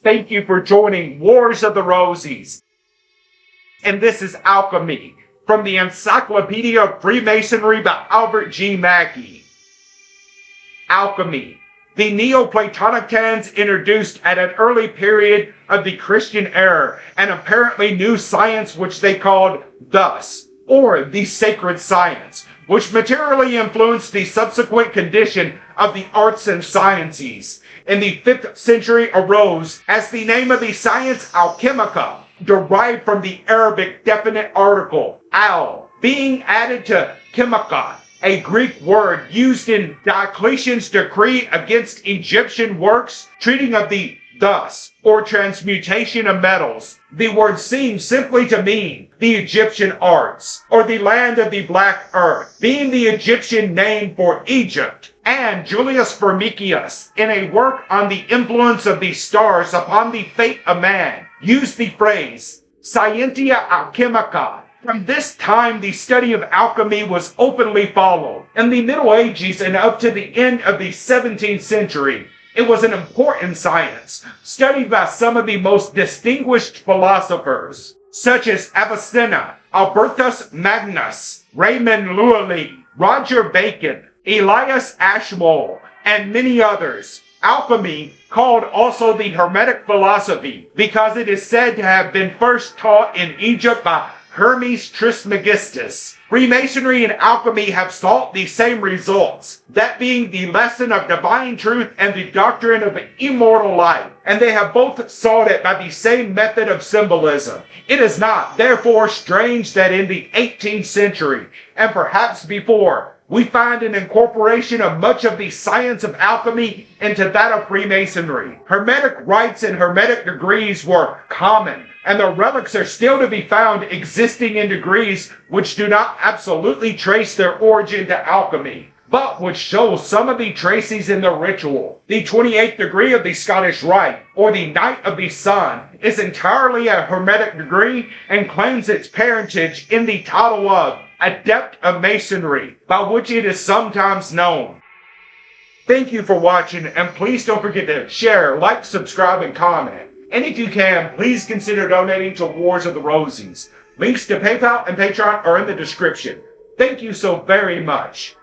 Thank you for joining Wars of the Roses. And this is Alchemy from the Encyclopedia of Freemasonry by Albert G. Mackey. Alchemy. The Neoplatonians introduced at an early period of the Christian era an apparently new science which they called thus, or the sacred science, which materially influenced the subsequent condition of the arts and sciences. In the 5th century arose as the name of the science alchemica, derived from the Arabic definite article al, being added to chemica, a Greek word used in Diocletian's decree against Egyptian works treating of the thus, or transmutation of metals. The word seems simply to mean the Egyptian arts, or the land of the black earth, being the Egyptian name for Egypt. And Julius Firmicius, in a work on the influence of the stars upon the fate of man, used the phrase scientia alchemica. From this time, the study of alchemy was openly followed. In the Middle Ages and up to the end of the 17th century, it was an important science, studied by some of the most distinguished philosophers, such as Avicenna, Albertus Magnus, Raymond Lully, Roger Bacon, Elias Ashmole, and many others. Alchemy, called also the Hermetic Philosophy, because it is said to have been first taught in Egypt by Hermes Trismegistus. Freemasonry and alchemy have sought the same results, that being the lesson of divine truth and the doctrine of immortal life, and they have both sought it by the same method of symbolism. It is not, therefore, strange that in the 18th century, and perhaps before, we find an incorporation of much of the science of alchemy into that of Freemasonry. Hermetic rites and Hermetic degrees were common, and the relics are still to be found existing in degrees which do not absolutely trace their origin to alchemy, but which show some of the traces in the ritual. The 28th degree of the Scottish Rite, or the Knight of the Sun, is entirely a Hermetic degree and claims its parentage in the title of Adept of Masonry, by which it is sometimes known. Thank you for watching, and please don't forget to share, like, subscribe, and comment. And if you can, please consider donating to Wars of the Roses. Links to PayPal and Patreon are in the description. Thank you so very much.